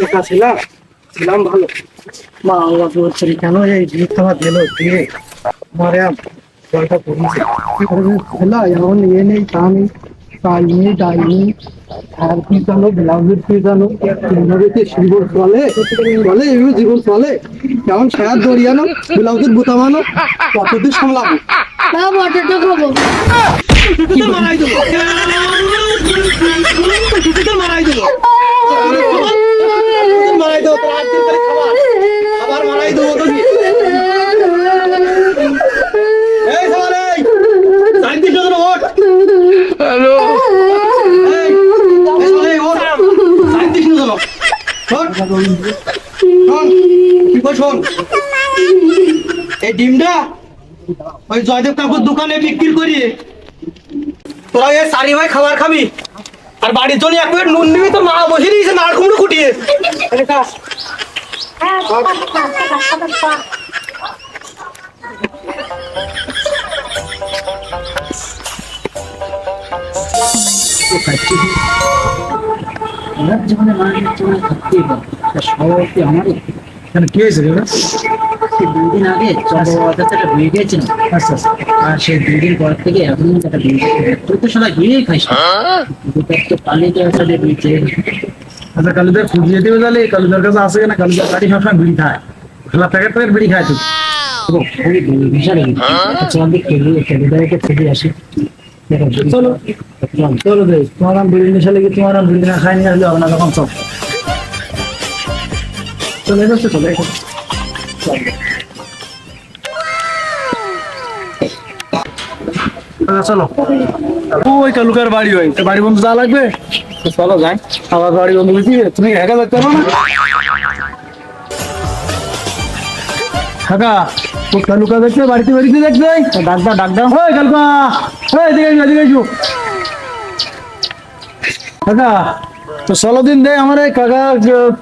একা ছিলাম ছিলাম ভালো। মা বাবা বলছে কেন এই জিনিসটা আমার দিল দিয়ে মারে জলটা পড়িয়েছে কি করবে খেলা এমন ইয়ে নেই তা নেই তাই নেই তাই নেই আর কি জানো ব্লাউজের কি জানো নদীতে জীবন চলে চলে এগুলো জীবন চলে কেমন সায়ার দড়িয়ানো ব্লাউজের বোতামানো কতদিন সামলাবো না বটটা খাবো। মারাই দেবো মারাই দেবো মারাই দেবো খাবার মারাই দেবো তুমি এই সবাই শান্তি চন্দ্র ওঠ হ্যালো শান্তি চন্দ্র শোন এই ডিমটা ওই জয়দেব কাকুর দোকানে বিক্রি করি তোরা এই সারি ভাই খাবার খাবি আর বাড়ির জন্য এক প্লেট নুন নিবি তো মা বসে দিয়েছে নাড় কুমড়ো কুটিয়ে জীবনে মানুষের জীবনে থাকতেই পারে সভাপতি আমারই কি হয়েছে 2 দিন আগে একটা বিয়ে গিয়েছিল। আচ্ছা আচ্ছা আর সেই 2 দিন পর থেকে এখন একটা বিয়ে তুই তো সবাই বিয়েই খাইস তো পালিয়ে সাথে বিয়ে আচ্ছা কালুদার ফুটিয়ে দিবে তাহলে কালুদার কাছে আসে না কালুদার বাড়ি সবসময় বিড়ি খায় খেলা প্যাকেট প্যাকেট বিড়ি খায় তুই খুবই বিশাল চল খেলিদারিকে ছবি আসি চলো চলো দে তোমার নাম বিড়ি নেশা লেগে তোমার নাম বিড়ি না খাই নিয়ে আসলে হবে না তখন সব চলে যাচ্ছে চলে চলো ওই কালুকার বাড়ি হয় বাড়ি বন্ধু যা লাগবে চলো যাই আবার বাড়ি বন্ধু বুঝি তুমি একা থাকতে পারো না কাকা ও কালুকা দেখছে বাড়িতে বাড়িতে দেখবে ডাকদা ডাকদা হয় কালুকা এদিকে এসো কাকা তো 16 দিন দেয় আমার কাকা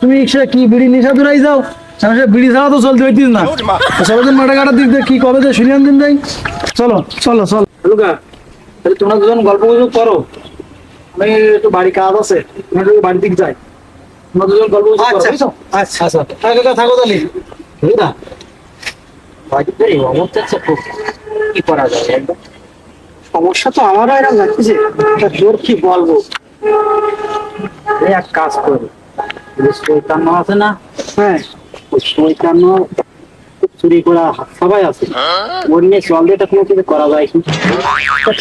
তুমি সে কি বিড়ি নিশা দূরাই যাও সে বিড়ি ছাড়া তো চলতে হইতিস না 16 দিন মাঠে কাটার দিক দিয়ে কি কবে তো শুনিয়ান দিন দেয় চলো চলো চলো কালুকা তাহলে তোমরা দুজন গল্প গুজব করো আমি একটু বাড়ি কাজ আছে আমি বাড়ির দিকে যাই তোমরা দুজন গল্প গুজব করো বুঝছো আচ্ছা আচ্ছা কাকা থাকো তাহলে বুঝলা বাড়িতে অবস্থা খুব কি করা যায় একদম সমস্যা তো আমারও এরকম লাগতেছে জোর কি বলবো এক কাজ করি চৈতান্য আছে না হ্যাঁ চৈতান্য চুরি করা সবাই আছে ওর নিয়ে চল দিয়ে কোনো কিছু করা যায় কি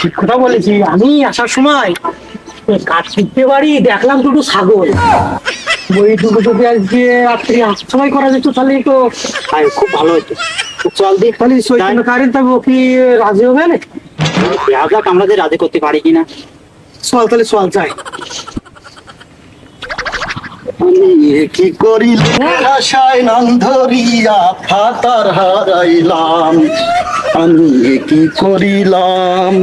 ঠিক কথা বলেছি আমি আসার সময় কাঠ শিখতে পারি দেখলাম দুটো ছাগল ওই দুটো যদি আজকে রাত্রি আসার সময় করা যেত তাহলে তো খুব ভালো হতো চল দিয়ে তাহলে চৈতন্য কারেন তবে ও কি রাজি হবে না দেখা যাক আমরা যে রাজি করতে পারি কিনা চল তাহলে চল যাই কি করিল আশায় নাম ধরিয়া ফাতার হারাইলাম আমি কি করিলাম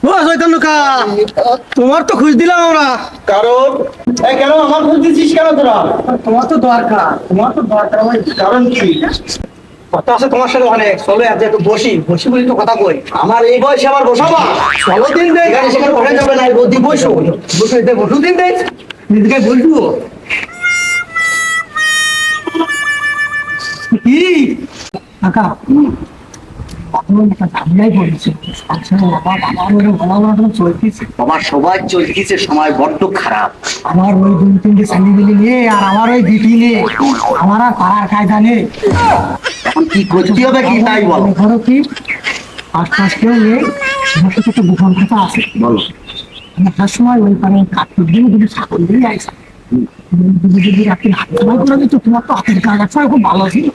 ও চৈতন্য কা তোমার তো খুঁজ দিলাম আমরা কারণ কেন আমার খোঁজ দিচ্ছিস কেন তোরা তোমার তো দরকার কারণ কি কথা আছে তোমার সাথে অনেক চলো আজ একটু বসি বলি তো কথা কই আমার এই বয়সে আবার বসাবা 16 দিন দেয় এখানে সেখানে বসে যাবে না বদি বসো বসু দিন দেয় নিজেকে বলবো কি কাকা আমার সবাই চলতেছে সময় বড্ড খারাপ আমার ওই 2-3টে স্যান্ডিবেলি নিয়ে আর আমার ওই বিটি নিয়ে আমার আর পাড়ার কায়দা নেই এখন কি করতে হবে কি তাই বলো ধরো কি আশপাশ কেউ নেই আমার সাথে একটা গোপন কথা আছে বলো আসার সময় ওই পারে কাঠুর দিয়ে যদি ছাগল দিয়ে আইসা যদি রাত্রি হাত সময় করে দিত তোমার তো হাতের কাজ আছে খুব ভালো ছিল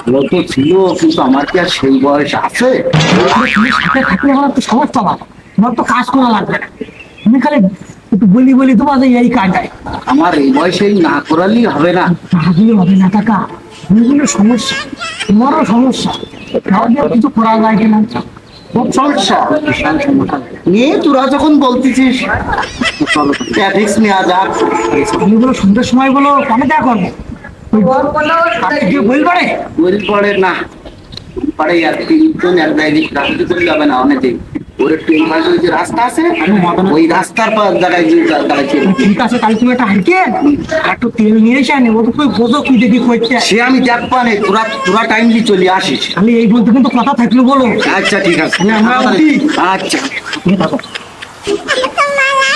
ভালো তো ছিল কিন্তু আমার কি আর সেই বয়স আছে তুমি সাথে থাকলে আমার তো সমস্ত ভালো তোমার তো কাজ করা লাগবে না তুমি খালি একটু বলি তোমার এই কাজটাই আমার এই বয়সেই না করালেই হবে না ভাবলে হবে না কাকা বিভিন্ন সমস্যা তোমারও সমস্যা তাহলে কিছু করা যায় কিনা খুব সমস্যা নিয়ে তোরা যখন বলতেছিস ট্যাক্স নেওয়া যাক তুমি বলো সন্ধ্যের সময় বলো আমি দেখো বল পড়ে বই পড়ে না পারে আর তিনজন এক জায়গায় রাজনীতি করলে হবে না অনেকে ওর ট্রেন পাশের যে রাস্তা আছে ওই রাস্তার পর জায়গায় যে দাঁড়াচ্ছে ঠিক আছে তাহলে তুমি একটা হাইকে একটু তেল নিয়ে এসে আনি ও তো তুই বোঝো কি দেখি কইতে সে আমি দেখবা নে তোরা তোরা টাইম দিয়ে চলে আসিস আমি এই বলতে কিন্তু কথা থাকলো বলো আচ্ছা ঠিক আছে আমরা উঠি। আচ্ছা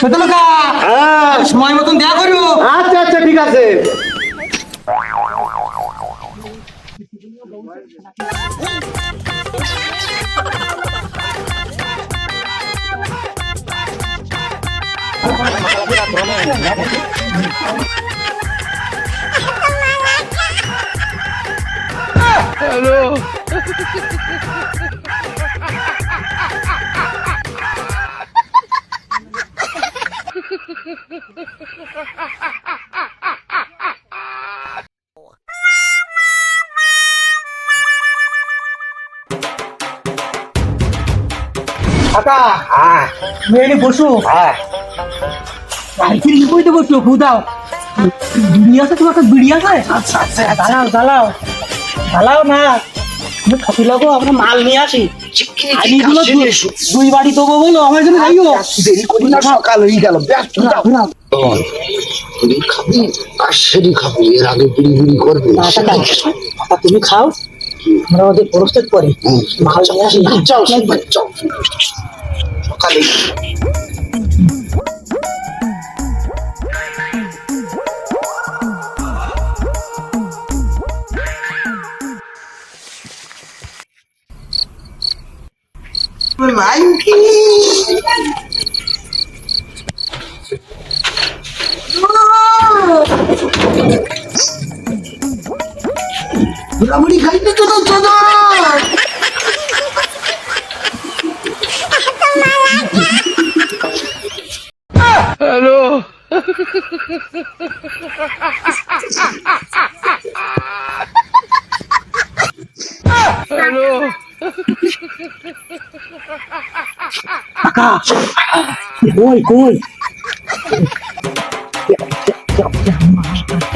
ছোটলোকা সময় মতন দেয়া করো আচ্ছা আচ্ছা ঠিক আছে কাকা মেয়ে বসো আইসির কি কইতে বসো খুদাও বিড়ি আছে তোমার কাছে বিড়ি আছে আচ্ছা আচ্ছা দাঁড়াও দাঁড়াও দাঁড়াও না আমি খাতি লাগো আমরা মাল নিয়ে আসি আমি গুলো দুই বাড়ি দেবো বলো আমার জন্য যাইও দেরি করি না সকাল হয়ে গেল ব্যস্ত খাবি আর সেরি খাবি এর আগে বিড়ি বিড়ি করবি তুমি খাও আমরা ওদের প্রস্তুত করি মাল নিয়ে আসি যাও যাও সকালে বুড়াবুড়ি খাইতে তো দাদা কই কই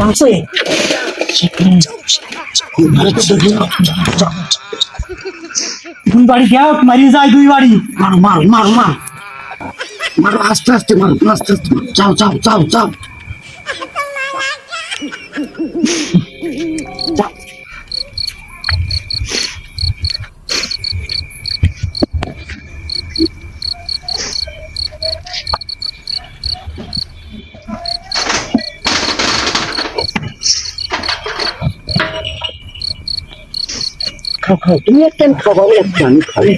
আছে দুই বাড়ি যাও মারি যায় দুই বাড়ি মারো মারো মারো মারো মারো আস্তে আস্তে মারো আস্তে আস্তে যাও যাও যাও যাও খাও খাও তুমি একটা খাবো একটা আমি খাই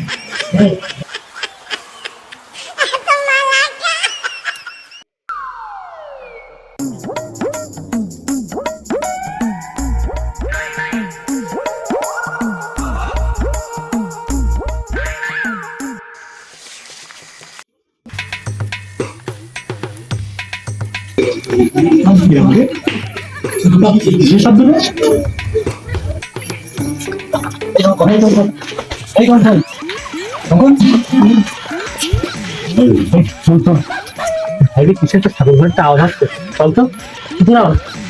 কিসের একটা ছাগল ঘরটা আওয়াজ আসছে চল তো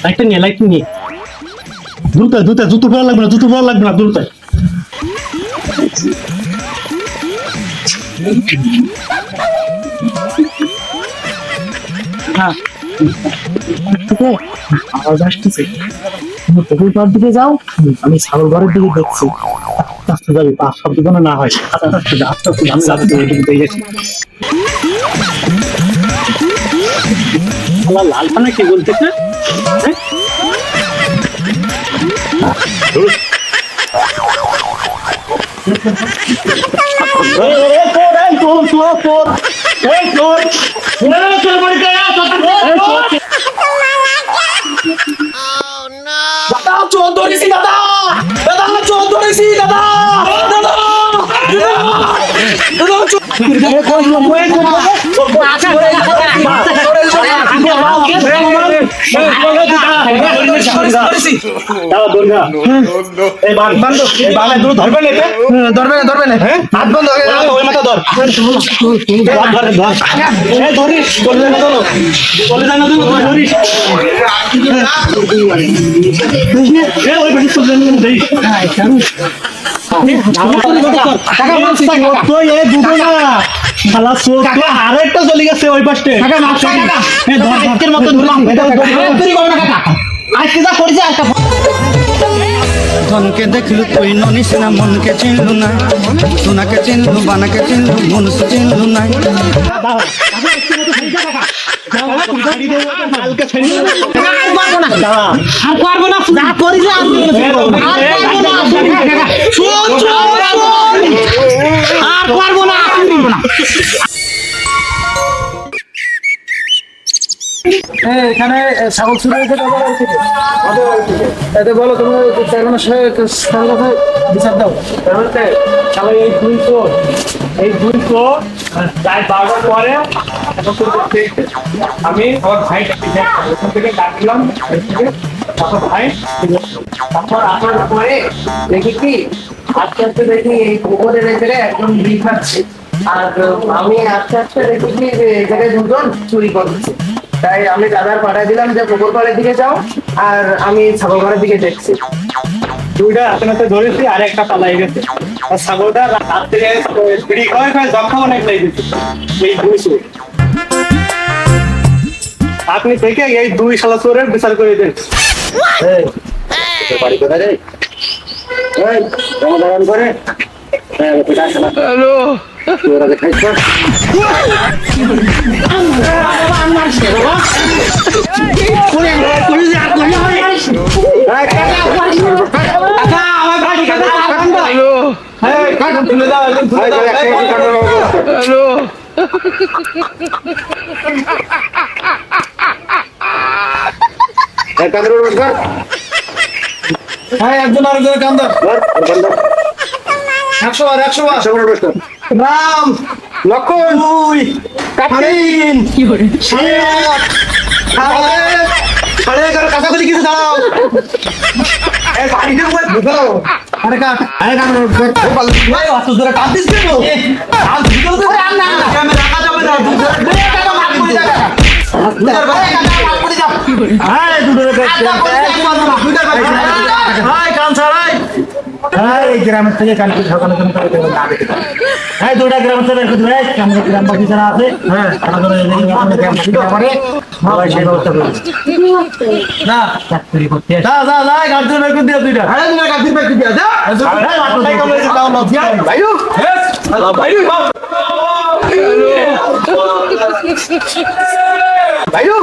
লাইটটা নিয়ে লাইট নিয়ে দ্রুত দ্রুত জুতো পড়া লাগবে না জুতো পড়া লাগবে না দ্রুত আওয়াজ আসতেছে পুকুর পাড় দিকে যাও আমি ছাগল ঘরের দিকে দেখছি আস্তে আস্তে যাবি পা শব্দ যেন না হয় আস্তে আস্তে আস্তে আস্তে আমি রাতে দিয়ে গেছি লাল পানা কি বলতেছে দাদা চোর ধরেছি দাদা দাদা চোর ধরেছি দাদা দাদা ধরিস তো এ দুটো না শালা চোখ তো আরেকটা চলে গেছে ওই পাশে দর্শকের মতো আজকে যা করেছে একটা ধনকে দেখলু তুই ননিস না মনকে চিনলু না সোনাকে চিনলু বানাকে চিনলু মনুষ চিনলু না এখানে ছাগল চুরি হয়েছে এতে বলো তোমরা ছাগলের বিচার দাও তাহলে এই 200 প্রায় 12টার পরে এখন শুরু করতে আমি আমার ভাইটা ওখান থেকে ডাকলাম তারপর ভাই তারপর আসার পরে দেখি কি আস্তে আস্তে দেখি এই গোবরের এখানে একদম বিষ খাচ্ছে আর আমি আস্তে আস্তে দেখি কি যে এই জায়গায় দুজন চুরি করছে তাই আমি দাদার পাঠাই দিলাম যে গোবর পাড়ের দিকে যাও আর আমি ছাগল ঘরের দিকে দেখছি দুইটা হাতে হাতে ধরেছি আর একটা পালাই গেছে আর ছাগলটা হাত থেকে পিড়ি খাওয়াই জখম অনেক লেগেছে এই 200 আপনি থেকে এই 2 শালা চোরের বিচার করে দেন বাড়ি কোথায় রে এই তোমার দাঁড়ান করে হ্যালো তোরা দেখাইছ একজন আরেকজনের কান্দার 100 বার রাম লক্ষণ কাঠিন সাড়ে 11 কাছাকাছি কিছু দাঁড়াও আরে কাট অত ধরে কাট দিস কেন রাখা যাবে না এই গ্রামের থেকে কালকে সকালে হ্যাঁ 2টা গ্রামের থেকে আমাদের গ্রামবাসী যারা আছে হ্যাঁ গ্রামবাসী ব্যাপারে সবাই সেই ব্যবস্থা করেছে না চাকরি করতে গাড়ি বের করে দিয়ে 2টা হ্যাঁ 2টা গাড়ি বের করে দিয়ে যা ভাইও ভাইও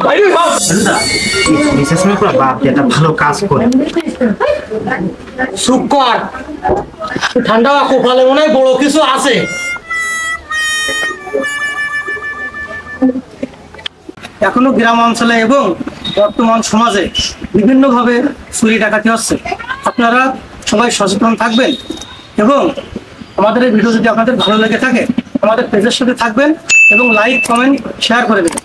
ভাইও ভালো কাজ করে শুকর ঠান্ডা কোপালে মনে হয় বড় কিছু আছে এখনো গ্রাম অঞ্চলে এবং বর্তমান সমাজে বিভিন্ন ভাবে চুরি ডাকাতি হচ্ছে আপনারা সবাই সচেতন থাকবেন এবং আমাদের এই ভিডিও যদি আপনাদের ভালো লেগে থাকে আমাদের পেজের সাথে থাকবেন এবং লাইক কমেন্ট শেয়ার করে দেবেন।